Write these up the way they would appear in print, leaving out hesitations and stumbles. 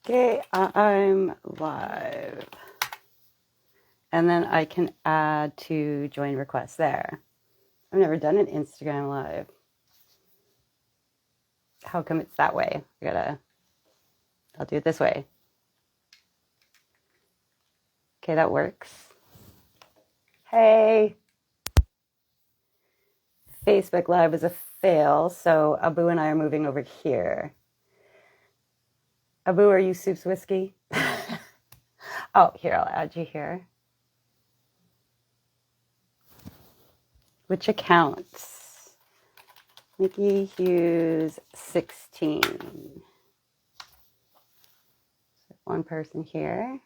Okay, I'm live. And then I can add to join requests there. I've never done an Instagram live. How come it's that way? I'll do it this way. Okay, that works. Hey, Facebook Live was a fail, so Abu and I are moving over here. Abu, are you Soup's Whiskey? Oh, here, I'll add you here. Which accounts? Miki Hughes 16. One person here.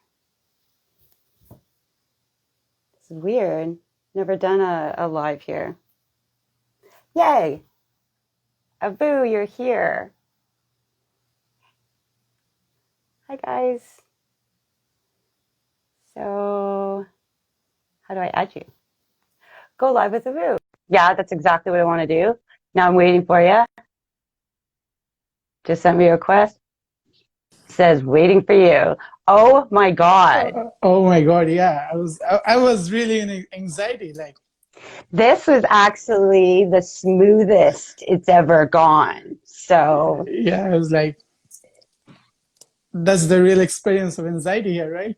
This is weird. Never done a live here. Yay! Abu, you're here. Hi, guys. So, how do I add you? Go live with Abu. Yeah, that's exactly what I want to do. Now I'm waiting for you. Just sent me a request. Says waiting for you. Oh my God. Oh my God, yeah. I was really in anxiety. Like, This was actually the smoothest it's ever gone. So, yeah, I was like, that's the real experience of anxiety here, right?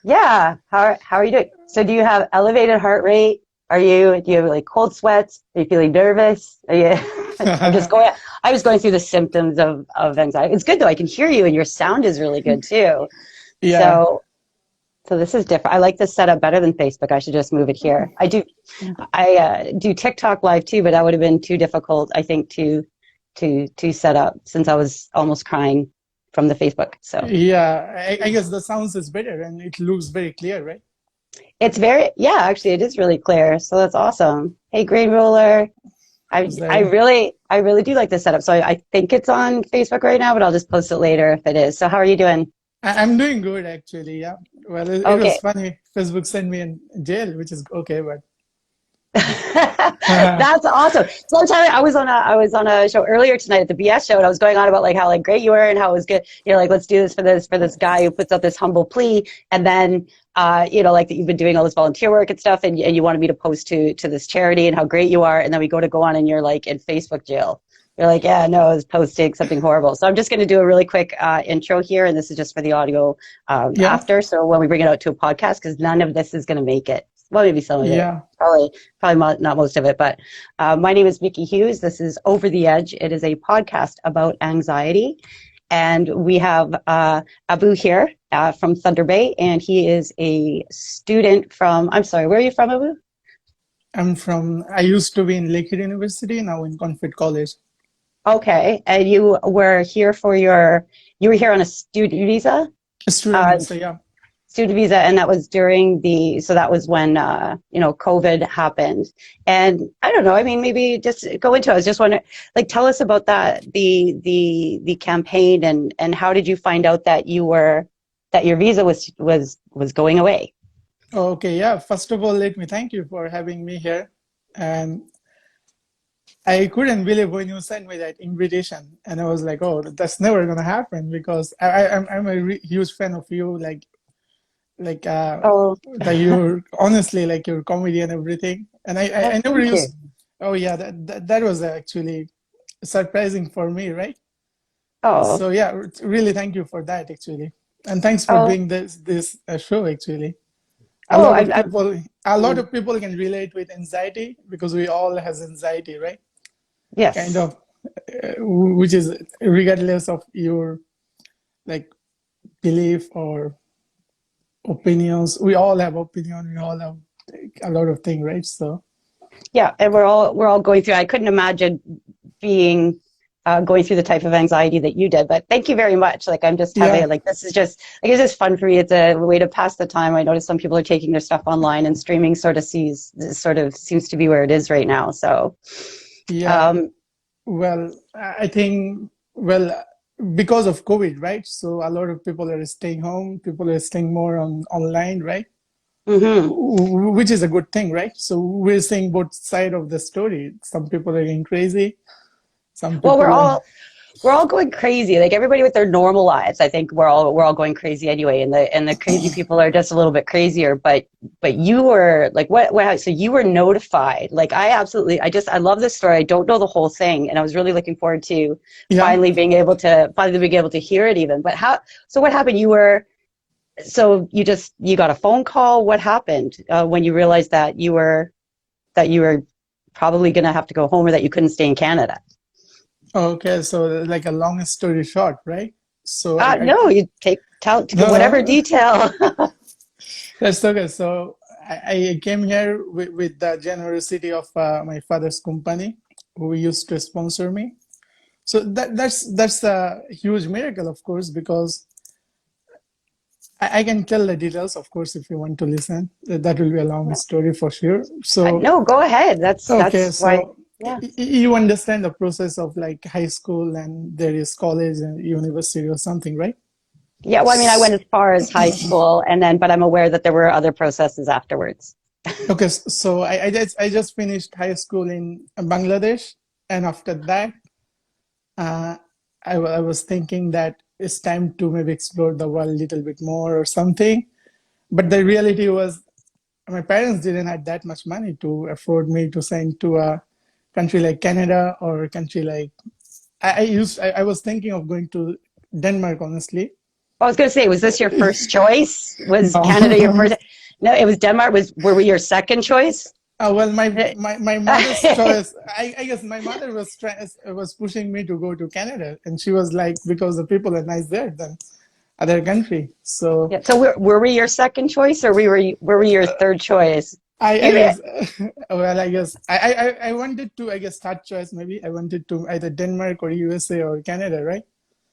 yeah. How are you doing? So do you have elevated heart rate? Do you have like cold sweats? Are you feeling nervous? Are you I'm just going I was going through the symptoms of anxiety. It's good though. I can hear you and your sound is really good too. Yeah. So this is different. I like this setup better than Facebook. I should just move it here. I do TikTok live too, but that would have been too difficult, I think, to set up since I was almost crying from the Facebook. So Yeah, I guess the sounds is better and it looks very clear, right? it's yeah, actually it is really clear. So that's awesome. Hey, Green Roller. I I was I like, really I really do like this setup. So I think it's on Facebook right now, but I'll just post it later if it is. So how are you doing? I'm doing good actually. Yeah. Well, it was Okay. funny. Facebook sent me in jail, which is okay, but That's awesome. So I'm telling you, I was on a show earlier tonight at the BS show, and I was going on about like how like great you were and how it was good. You're like, let's do this for this guy who puts up this humble plea, and then like that you've been doing all this volunteer work and stuff, and you wanted me to post to this charity and how great you are, and then we go on and you're like in Facebook jail. You're like, yeah, no, I was posting something horrible. So I'm just going to do a really quick intro here, and this is just for the audio yeah, after. So when we bring it out to a podcast, because none of this is going to make it. Well, maybe some of it. yeah. Probably not most of it, but my name is Miki Hughes. This is Over the Edge. It is a podcast about anxiety. And we have Abu here from Thunder Bay, and he is a student from, I'm sorry, where are you from, Abu? I used to be in Lakehead University, now in Confit College. Okay. And you were here on a student visa? A student Uh, visa, yeah. Student visa, and that was so that was when COVID happened. And I don't know, I mean, maybe just go into it. I was just wondering, like, tell us about the campaign, and how did you find out that your visa was going away? Okay, yeah. First of all, let me thank you for having me here. And I couldn't believe when you sent me that invitation, and I was like, "Oh, that's never gonna happen," because I'm a huge fan of you. Like Oh, that you're honestly like your comedy and everything. And I never thank you. used. Oh yeah, that was actually surprising for me, right? Oh, So yeah, really thank you for that actually, and thanks for oh, doing this show actually. A oh, lot of I'm people a lot mm, of people can relate with anxiety because we all has anxiety, right? Kind yes. of, which is regardless of your like belief or opinions. We all have opinion, we all have a lot of things, right? So Yeah, and we're all going through. I couldn't imagine being going through the type of anxiety that you did. But thank you very much. Like I'm just having yeah, like this is just like it's just fun for me. It's a way to pass the time. I notice some people are taking their stuff online, and streaming sort of seems to be where it is right now. So yeah. um, Well, I think, well, because of COVID, right? So a lot of people are staying home, people are staying more on online, right? mhm. Which is a good thing, right? So we're seeing both side of the story. Some people are getting crazy, some Well, people are, we're all going crazy. Like everybody with their normal lives, I think we're all going crazy anyway. And the crazy people are just a little bit crazier. But you were like what? So you were notified. Like I love this story. I don't know the whole thing, and I was really looking forward to Yeah. finally being able to hear it even. But how? So what happened? You got a phone call. What happened when you realized that you were probably going to have to go home or that you couldn't stay in Canada? Okay, so like a long story short, right? So No, you tell no, whatever no, detail. that's okay. So I came here with the generosity of my father's company, who used to sponsor me. So that's a huge miracle, of course, because I can tell the details, of course, if you want to listen. That will be a long story for sure. So No, go ahead. okay, That's why. so Yeah. you understand the process of like high school and there is college and university or something, right? Yeah, well, I mean, I went as far as high school but I'm aware that there were other processes afterwards. Okay, so I just finished high school in Bangladesh, and after that, uh, I was thinking that it's time to maybe explore the world a little bit more or something. But the reality was, my parents didn't have that much money to afford me to send to a country like Canada or a country like I was thinking of going to Denmark, honestly. I was going to say, was this your first choice? Was Canada your No. first? No, it was Denmark. Were we your second choice? Well, my mother's choice. I guess my mother was pushing me to go to Canada, and she was like, because the people are nice there than other country. So Yeah. So were we your second choice, or were we your third choice? I You guess well, I guess I wanted to, I guess, third choice maybe. I wanted to either Denmark or USA or Canada, right?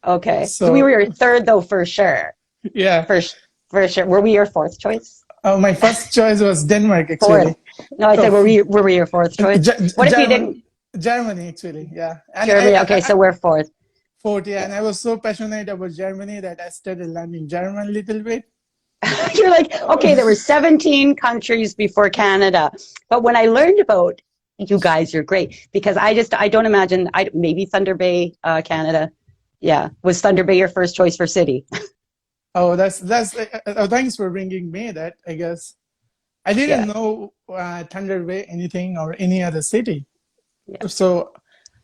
okay? So we were So your third though, for sure. yeah, For for sure. Were we your fourth choice? my first choice was Denmark Fourth. actually. No, I Oh, said were we your fourth choice? What if you didn't? Germany actually, yeah. And Germany. Okay, so we're fourth. 40, Yeah. and I was so passionate about Germany that I started learning German a little bit. You're like, okay, there were 17 countries before Canada. But when I learned about you guys, you're great because I don't imagine, maybe Thunder Bay, Canada. Yeah. Was Thunder Bay your first choice for city? Oh, thanks for bringing me that. I guess I Yeah. didn't know Thunder Bay anything or any other city. Yeah. So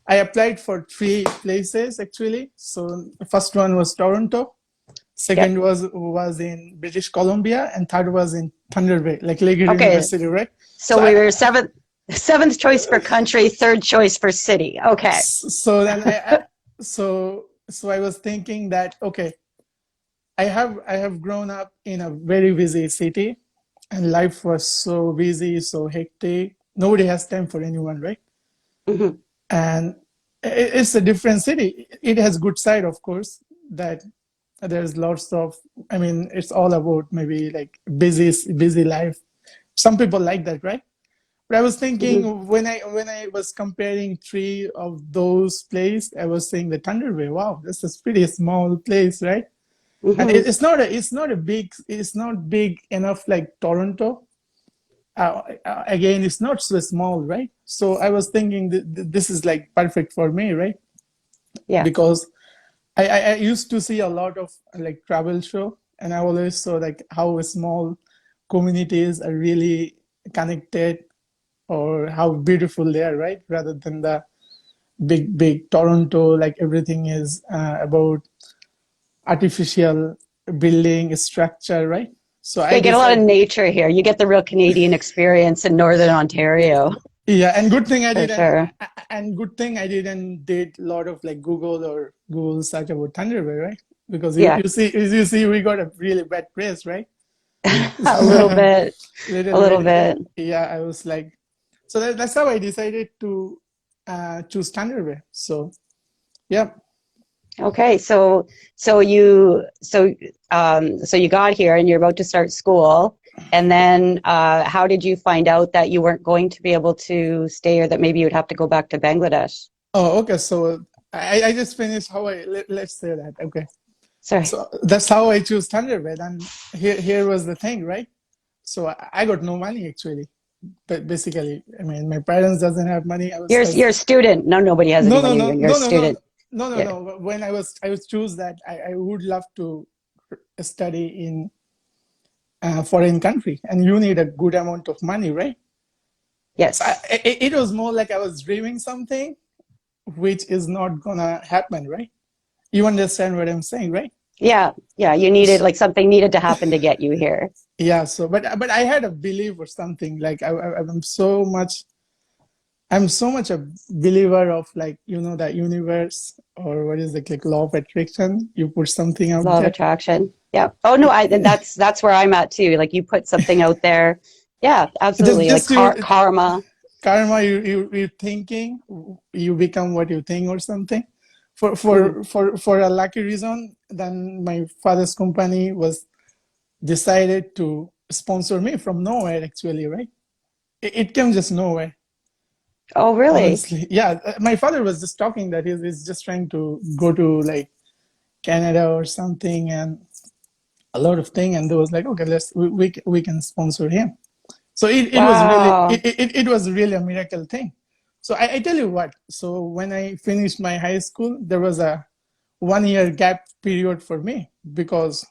I applied for three places actually. So the first one was Toronto, Yep. second was in British Columbia, and third was in Thunder Bay, like Laker Okay. University, right? So So we were seventh choice for country, third choice for city. Okay. so then so I was thinking that okay, I have grown up in a very busy city, and life was so busy, so hectic. Nobody has time for anyone, right? Hmm. And it's a different city. It has good side, of course, that there's lots of. I mean, it's all about maybe like busy life. Some people like that, right? But I was Hmm. thinking when I was comparing three of those places, I was saying the Thunder Bay. Wow, this is pretty small place, right? And Hmm. it's not big enough like Toronto. Again, it's not so small, right? So I was thinking this is like perfect for me, right? Yeah. Because I used to see a lot of like travel show, and I always saw like how small communities are really connected, or how beautiful they are, right? Rather than the big Toronto, like everything is about artificial building structure, right? So Yeah, I you get a lot of decided, nature here. You get the real Canadian experience in Northern Ontario, yeah, and good thing I for didn't, sure. and good thing I didn't did a lot of like Google search about Thunderbird, right? Because Yeah. you see, we got a really bad press, right? A little bit. A Little little bit, bit. yeah. I was like, so that's how I decided to choose Thunderbird. So yeah. Okay, so you got here and you're about to start school, and then how did you find out that you weren't going to be able to stay, or that maybe you would have to go back to Bangladesh? Oh, okay. So I just finished how let's say that. Okay. Sorry. So that's how I choose Thunderbird. And here was the thing, right? So I got no money actually. But basically, I mean, my parents doesn't have money. You're a student. No, nobody has any No, no, money no, when you're a no, no, no, student. no, no, Yeah. no. When I was choose that I would love to study in a foreign country, and you need a good amount of money, right? So Yes. it was more like I was dreaming something which is not gonna happen, right? You understand what I'm saying, right? Yeah. Yeah. You needed like something needed to happen to get you here. Yeah. So, but I had a belief or something. Like I'm so much a believer of, like, the universe, or what is it, like law of attraction. You put something out Law of there. attraction. Yeah. Oh no, I that's where I'm at too. Like you put something out there. Yeah, Just absolutely. Like just you karma. karma. You're thinking, you become what you think or something. For Mm. for for for a lucky reason, then my father's company was decided to sponsor me from nowhere, actually, right? It came just nowhere, Oh, really? honestly. Yeah, my father was just talking that he's just trying to go to, like, Canada or something, and a lot of thing, and they was like, okay, we can sponsor him. So Wow. it was really a miracle thing. So I tell you what, so when I finished my high school, there was a 1 year gap period for me, because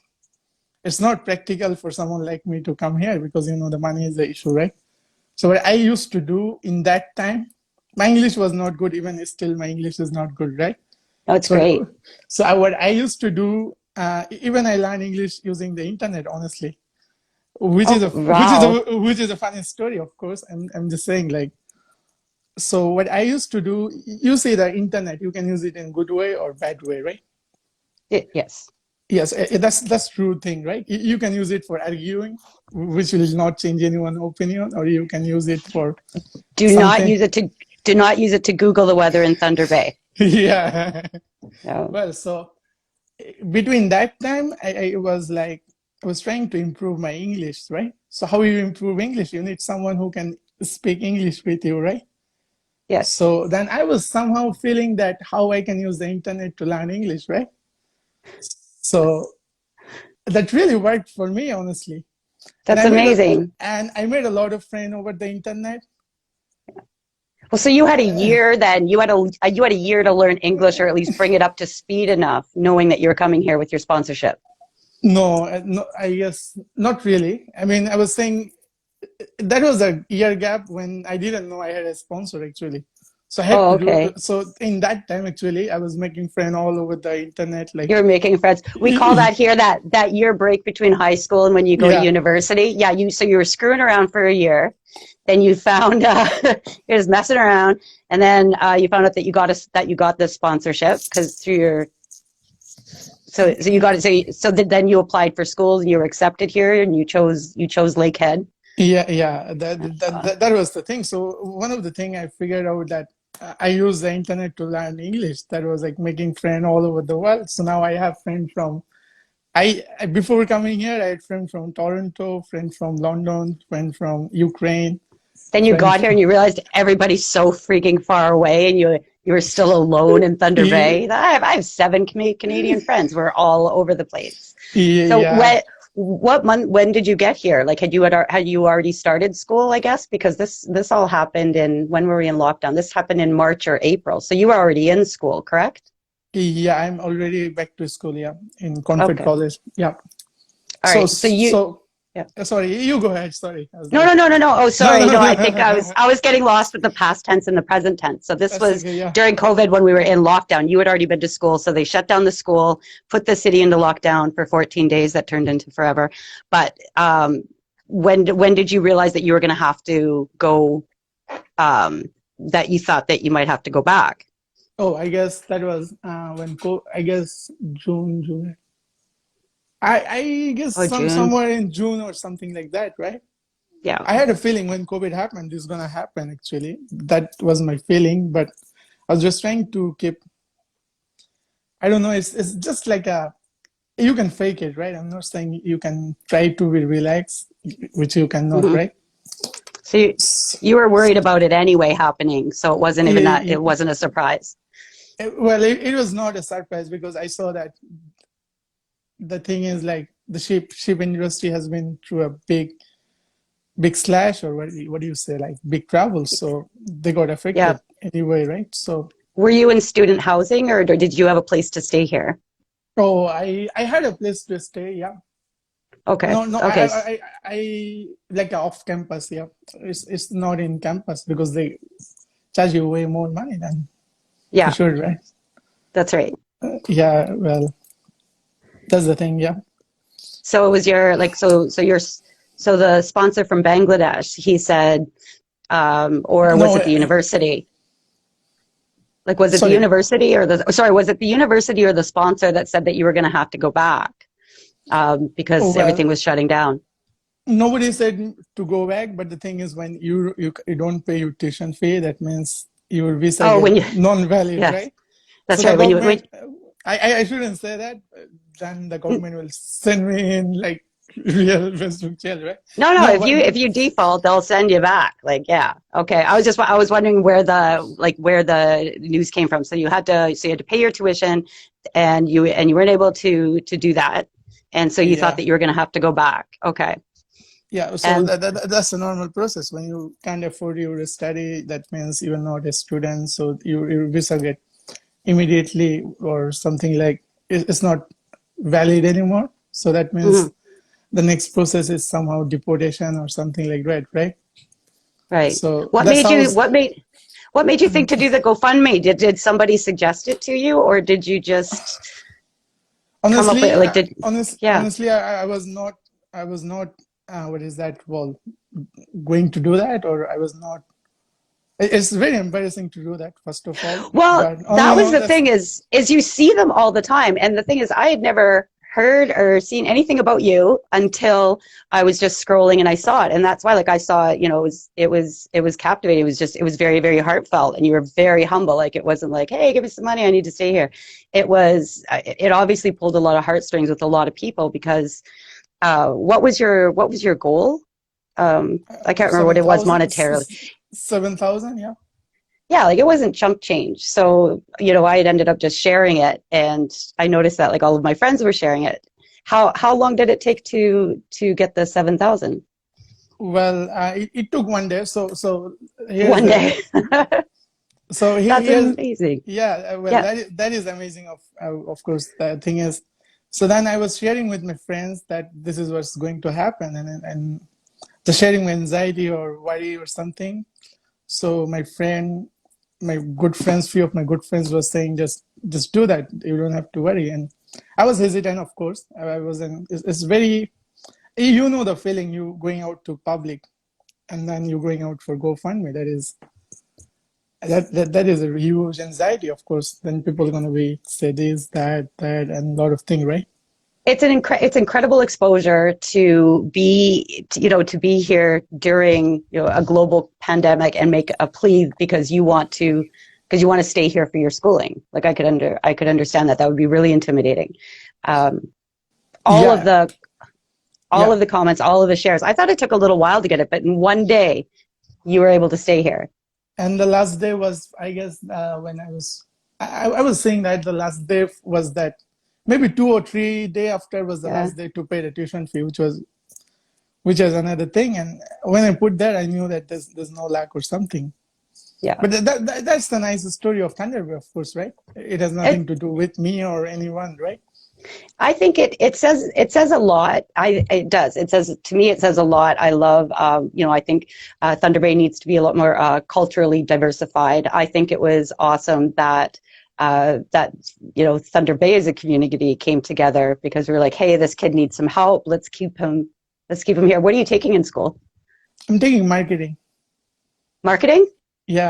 it's not practical for someone like me to come here, because the money is the issue, right? So what I used to do in that time, my English was not good. Even still, my English is not good, right? That's great. So what I used to do, even I learned English using the internet, honestly, which is Oh, a wow. which is a funny story, of course. I'm just saying, like, so what I used to do, you say the internet, you can use it in good way or bad way, right? Yes. Yes, that's true thing, right? You can use it for arguing, which will not change anyone's opinion, or you can use it for Do not something. use it to do not use it to Google the weather in Thunder Bay. Yeah. No. Well, so between that time, I was like, I was trying to improve my English, right? So how you improve English? You need someone who can speak English with you, right? Yes. So then I was somehow feeling that how I can use the internet to learn English, right? So that really worked for me, honestly. And That's amazing. I made a lot of friends over the internet. Well, so you had a year then. You had a year to learn English or at least bring it up to speed enough, knowing that you were coming here with your sponsorship. No, no, I guess not really. I mean, I was saying that was a year gap when I didn't know I had a sponsor, actually. So I had Oh, to do. okay. So in that time, actually, I was making friends all over the internet. Like, You're making friends. We call that here that year break between high school and when you go to yeah, university. Yeah, you were screwing around for a year, then you found you're just messing around, and then you found out that you got this sponsorship because through your so you got it then you applied for schools and you were accepted here and you chose Lakehead. yeah. That was the thing. So one of the thing I figured out that I use the internet to learn English. That was like making friends all over the world. So now I have friends from before coming here, I had friends from Toronto, friends from London, friends from Ukraine, Then you friends got here from and you realized everybody's so freaking far away, and you were still alone in Thunder Bay. I have seven Canadian friends. We're all over the place. So yeah, what month? When did you get here? Like had you already started school? I guess because this all happened in when were we in lockdown? This happened in March or April. So you were already in school, correct? yeah. I'm already back to school. Yeah, in Concord Okay. College. Yeah. All So right. So you. so Yeah. sorry, you go ahead. Sorry, I was No, like, no, no, no, no. Oh, no, sorry. no, No, I think I was no. I was getting lost with the past tense and the present tense. So this That's was okay. Yeah. during COVID when we were in lockdown. You had already been to school, so they shut down the school, put the city into lockdown for 14 days. That turned into forever. But when did you realize that you were going to have to go? That you thought that you might have to go back? Oh, I guess that was I guess June. I guess Oh, June. somewhere in June or something like that, right? Yeah. I had a feeling when COVID happened, this is gonna happen. Actually, that was my feeling, but I was just trying to keep. I don't know. It's just like a you can fake it, right? I'm not saying you can try to be relaxed, which you cannot, Hmm. right? So you were worried about it anyway happening, so it wasn't even that. Yeah, It wasn't a surprise. well, it was not a surprise because I saw that the thing is, like, the ship industry has been through a big slash, or what do you say, like big trouble, so they got Yeah. affected anyway, right? So Were you in student housing, or did you have a place to stay here? Oh, I had a place to stay. Yeah. Okay. No, no, Okay. I like off campus. Yeah, it's not in campus because they charge you way more money than you Yeah, should, right? that's right. Yeah, well, that's the thing. Yeah. So it was your like so the sponsor from Bangladesh, he said, or was No, it the university? Like, was it the sorry. university or the, sorry, was it the university or the sponsor that said that you were going to have to go back Oh because well, everything was shutting down? nobody said to go back, but the thing is, when you don't pay your tuition fee, that means your visa Oh, get when you, non-valid, yes, right? So that's the right. When government, I shouldn't say that. Then the government will send me in like real Facebook jail, right? no, no, No, if you default, they'll send you back. Like, yeah. Okay. I was wondering where where the news came from. So you had to pay your tuition and you weren't able to do that. And so you thought yeah, that you were going to have to go back. Okay. yeah. So And that's a normal process. When you can't afford your study, that means you're not a student, so your visa get immediately or something like it's not valid anymore. So that means mhm, the next process is somehow deportation or something like that, right? right. So What that's made how. you what made you think to do the GoFundMe? Did somebody suggest it to you or did you just come up with Honestly, like did yeah. honestly, I was not. What is that? Well, going to do that, or I was not. It's very embarrassing to do that, first of all. Well, But oh that no, was no, the that's thing is you see them all the time. And the thing is I had never heard or seen anything about you until I was just scrolling and I saw it. And that's why like I saw it, you know, it was captivating. It was just it was very, very heartfelt and you were very humble. Like it wasn't like, hey, give me some money, I need to stay here. It obviously pulled a lot of heartstrings with a lot of people because what was your goal? I can't remember what it was 7,000, monetarily. 7,000, yeah. Yeah, like it wasn't chump change. So, you know, I had ended up just sharing it and I noticed that like all of my friends were sharing it. How long did it take to get the 7,000? Well, it took one day. So here's One the day. so That's here's amazing. yeah. Well, Yeah. that is amazing. Of course, the thing is, so then I was sharing with my friends that this is what's going to happen, and the sharing my anxiety or worry or something. So my good friends, few of my good friends was saying, just do that. You don't have to worry. And I was hesitant, of course. I wasn't. It's very, you know, the feeling you going out to public and then you're going out for GoFundMe. That is a huge anxiety, of course. Then people are gonna be say this, that, and a lot of things, right? It's incredible exposure to you know, to be here during, you know, a global pandemic and make a plea because you want to stay here for your schooling. Like I could understand that. That would be really intimidating. Um, all of Yeah, the all yeah. of the comments, all of the shares. I thought it took a little while to get it, but in one day you were able to stay here. And the last day was, I guess, when I was saying that the last day was that maybe 2 or 3 day after was the Yeah. last day to pay the tuition fee, which was another thing. And when I put that, I knew that there's no lack or something. Yeah. But that's the nice story of Thunder Bay, of course, right? It has nothing It, to do with me or anyone, right? I think it says a lot. It does. It says to me it says a lot. I love you know I think Thunder Bay needs to be a lot more culturally diversified. I think it was awesome that you know Thunder Bay as a community came together because we were like, hey, this kid needs some help. Let's keep him here. What are you taking in school? I'm taking marketing. Marketing?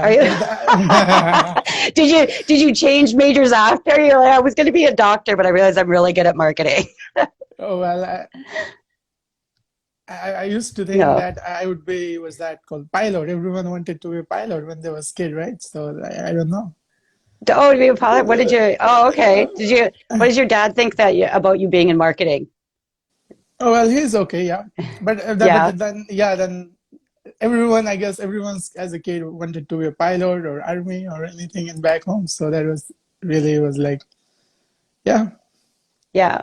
Are Yeah. you? Did you change majors after? You're like, I was going to be a doctor, but I realized I'm really good at marketing. Oh, well, I used to think No. that I would be, was that called pilot? Everyone wanted to be a pilot when they was kid, right? So I don't know. Oh, to be a pilot. What did you? Oh, okay. Did you? What does your dad think about you being in marketing? Oh, well, he's okay, yeah. Yeah, But then, yeah, then everyone, I guess everyone's as a kid wanted to be a pilot or army or anything in back home. So that was really was like, yeah, yeah.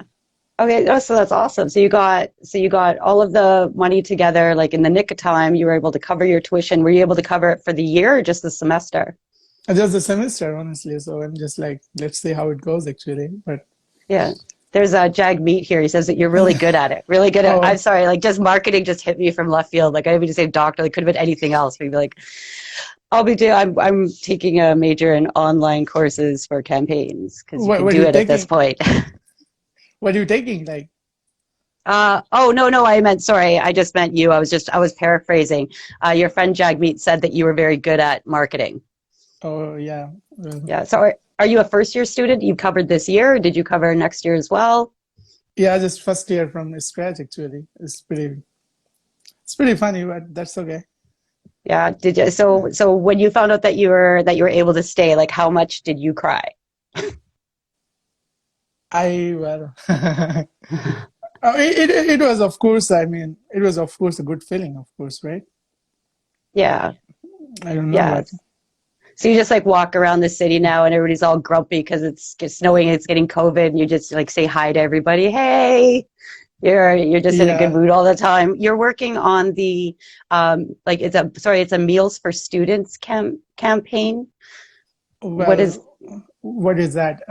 Okay. Oh, so that's awesome. So you got all of the money together, like in the nick of time. You were able to cover your tuition. Were you able to cover it for the year or just the semester? Just a semester, honestly. So I'm just like, let's see how it goes, actually. But Yeah. There's a Jag Meat here. He says that you're really good at it. Really good at. I'm oh, sorry, like just marketing just hit me from left field. Like I didn't even say doctor. Like could have been anything else. We'd be like, I'll be doing. I'm taking a major in online courses for campaigns because you can what are do you it at this taking? point. What are you taking? Like, Oh no, I meant sorry. I just meant you. I was paraphrasing. Your friend Jagmeet said that you were very good at marketing. oh yeah. Yeah. So are you a first year student? You covered this year, or did you cover next year as well? Yeah, just first year from scratch, actually. It's pretty funny, but that's okay. Yeah. Did you? So when you found out that you were able to stay, like how much did you cry? Well, it was, of course, I mean, it was, of course, a good feeling, of course, right? Yeah. I don't know, Yeah. but So you just like walk around the city now, and everybody's all grumpy because it's snowing, it's getting COVID, and you just like say hi to everybody. Hey. You're just in a good yeah, mood all the time. You're working on the like it's a Meals for Students campaign. What is well, what is that?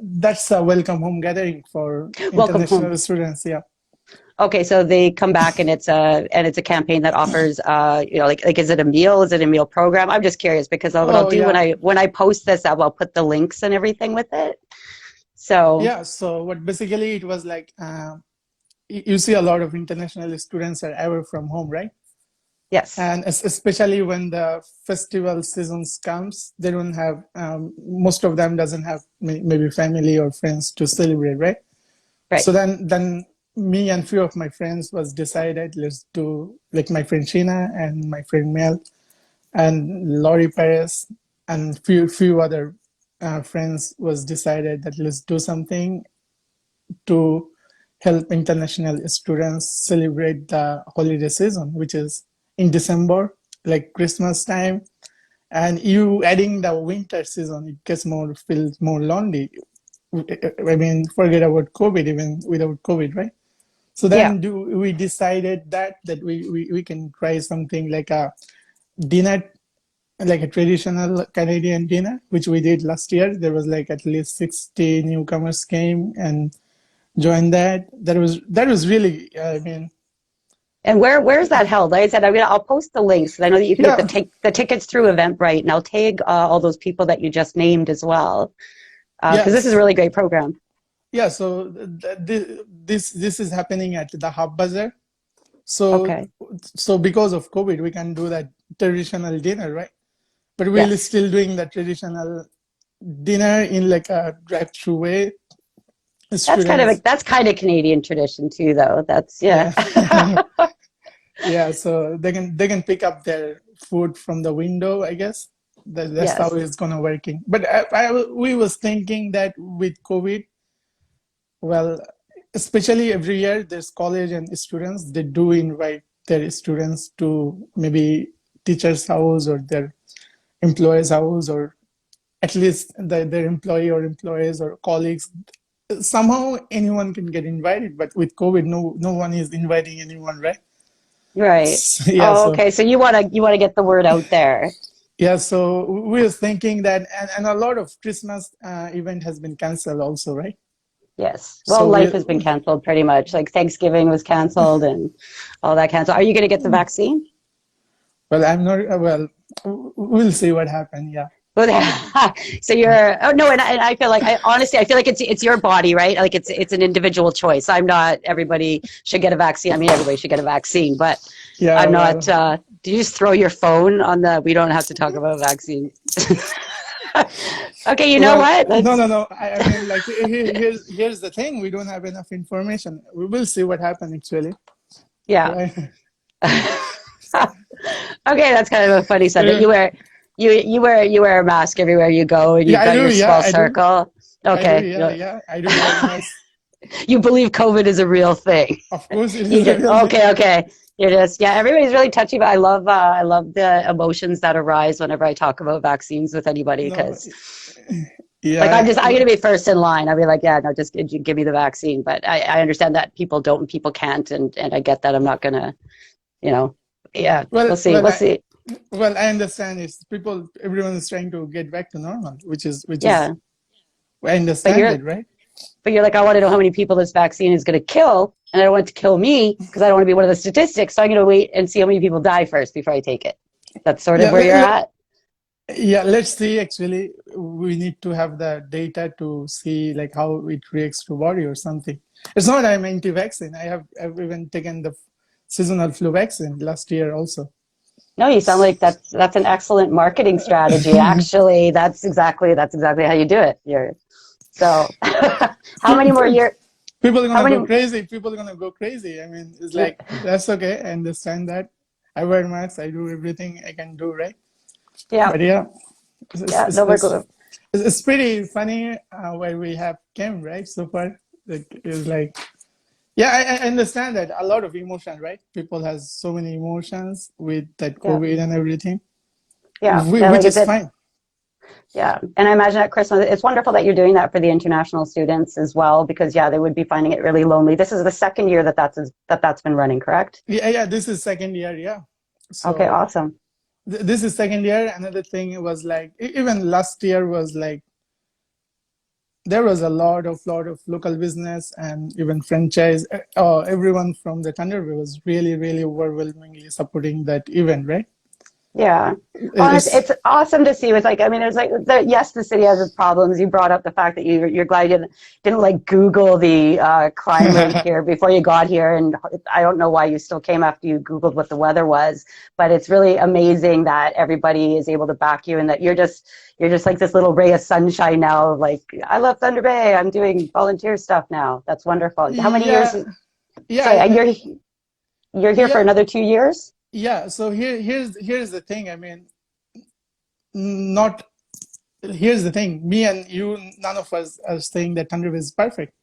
That's a welcome home gathering for Welcome Home? international students. Yeah. Okay, so they come back and it's a campaign that offers like is it a meal? Is it a meal program? I'm just curious because what I'll Oh, do yeah. when I post this, I'll put the links and everything with it. So Yeah. So, what basically it was like, you see a lot of international students are ever from home, right? yes, And especially when the festival seasons comes, they don't have, most of them doesn't have maybe family or friends to celebrate, right? right. So then me and few of my friends was decided, let's do, like my friend Sheena and my friend Mel and Laurie Perez and few other friends was decided that let's do something to help international students celebrate the holiday season, which is in December, like Christmas time. And you adding the winter season, it gets more, feels more lonely. I mean, forget about COVID, even without COVID, right? So Yeah. then we decided that we can try something like a dinner, like a traditional Canadian dinner, which we did last year. There was like at least 60 newcomers came and joined that. That was really, I mean, And where's that held? Like I said, I mean, I'll post the links. I know that you can get yeah, the tickets through Eventbrite, and I'll tag all those people that you just named as well, because this is a yes, really great program. yeah. So this is happening at the Hub Bazaar. So Okay. so because of COVID, we can do that traditional dinner, right? But we're Yes, still doing the traditional dinner in like a drive-through way. Students, that's kind of Canadian tradition too, though. That's yeah. yeah, yeah. So they can pick up their food from the window, I guess. That's how Yes. it's gonna working. But we was thinking that with COVID, well, especially every year, there's college and students. They do invite their students to maybe teacher's house or their employer's house, or at least their employee or employees or colleagues. Somehow anyone can get invited, but with COVID, no one is inviting anyone, right? Right. Yeah, Oh, so okay. So you want to get the word out there. yeah, so we were thinking that, and a lot of Christmas event has been canceled also, right? Yes. Well, So life we, has been canceled pretty much. Like Thanksgiving was canceled and all that canceled. Are you going to get the vaccine? well, I'm not, well, we'll see what happens. Yeah. So you're oh no, and I feel like I honestly I feel like it's your body, right? Like it's an individual choice. I'm not everybody should get a vaccine. I mean everybody should get a vaccine, but Yeah, I'm not well, do you just throw your phone on the we don't have to talk about vaccines. Okay, you know well, what? no, Let's no, no. I mean, like, here's the thing. We don't have enough information. We will see what happens actually, yeah. right? Okay, that's kind of a funny subject. Yeah, You wear a mask everywhere you go, and yeah, you've I got do. your Yeah, small I do. circle. I do. Okay, Yeah, yeah, I do wear mask. you believe COVID is a real thing. Of course, it You is a just real thing. okay. You're just yeah. Everybody's really touchy, but I love the emotions that arise whenever I talk about vaccines with anybody No, because like yeah, I'm gonna be first in line. I'll be like, yeah, no, just give me the vaccine. But I understand that people don't and people can't, and I get that. I'm not gonna, you know, yeah. well, We'll see. We'll I, see. Well, I understand it's people, everyone is trying to get back to normal, which is Yeah, I but understand you're it, right? but you're like, I want to know how many people this vaccine is going to kill, and I don't want it to kill me because I don't want to be one of the statistics. So I'm going to wait and see how many people die first before I take it. That's sort of Yeah, where you're at. yeah, let's see. Actually, we need to have the data to see like how it reacts to body or something. It's not I'm anti-vaccine. I've even taken the seasonal flu vaccine last year also. No, you sound like that's an excellent marketing strategy. Actually, that's exactly how you do it. You're so how many more years? People are How gonna go many? crazy. People are gonna go crazy. I mean, it's like that's okay. I understand that. I wear masks. I do everything I can do, right? Yeah, But yeah, it's, yeah. it's, No, we're it's, good. it's pretty funny where we have came right so far. Like it's like yeah, I understand that a lot of emotion, right? People has so many emotions with that Yeah, COVID and everything, yeah. Yeah, which like I is said, fine. yeah. And I imagine at Christmas, it's wonderful that you're doing that for the international students as well, because yeah, they would be finding it really lonely. This is the second year that's been running, correct? Yeah, yeah. This is second year. Yeah, Okay, so awesome. this is second year. Another thing was like even last year was like there was a lot of local business and even franchise. Everyone from the Thunderbird was really overwhelmingly supporting that event, right? Yeah. Well, and It's it's awesome to see with like, I mean, there's like, yes, the city has its problems. You brought up the fact that you're glad you didn't like Google the crime rate here before you got here. And I don't know why you still came after you Googled what the weather was, but it's really amazing that everybody is able to back you and that you're just like this little ray of sunshine now. Like, I love Thunder Bay. I'm doing volunteer stuff now. That's wonderful. How many years? yeah, yeah, Sorry, you're here for yeah, another 2 years? yeah. So here's the thing. I mean, not here's the thing. Me and you, none of us are saying that Thunderbird is perfect,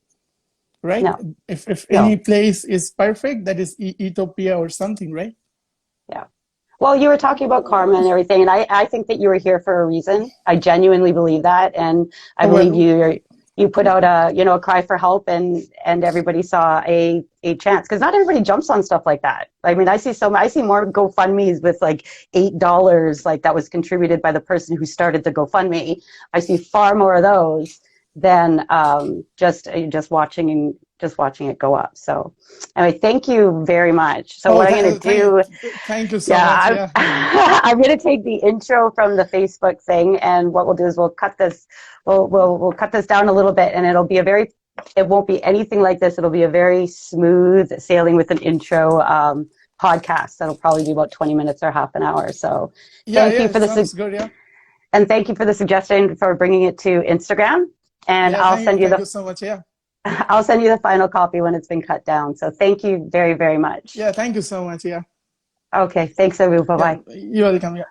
right? No, If any no. place is perfect, that is Ethiopia or something, right? Yeah. Well, you were talking about karma and everything, and I think that you were here for a reason. I genuinely believe that, and I believe Well, you put out a cry for help, and everybody saw a chance because not everybody jumps on stuff like that. I mean, I see more GoFundmes with like $8 like that was contributed by the person who started the GoFundMe. I see far more of those than just watching it go up. So anyway, thank you very much. So oh, what I'm going to do, thank you so much. yeah, Yeah, I'm going to take the intro from the Facebook thing, and what we'll do is we'll cut this, we'll cut this down a little bit, and it won't be anything like this. It'll be a very smooth sailing with an intro podcast. That'll probably be about 20 minutes or half an hour. So yeah, thank yeah. you It for sounds good. Yeah, thank you for the suggestion for bringing it to Instagram, and yeah. Thank you so much. Yeah, I'll send you the final copy when it's been cut down. So thank you very, very much. yeah. Thank you so much. Yeah, Okay, thanks, Abu. Bye yeah. bye. You're welcome. Yeah.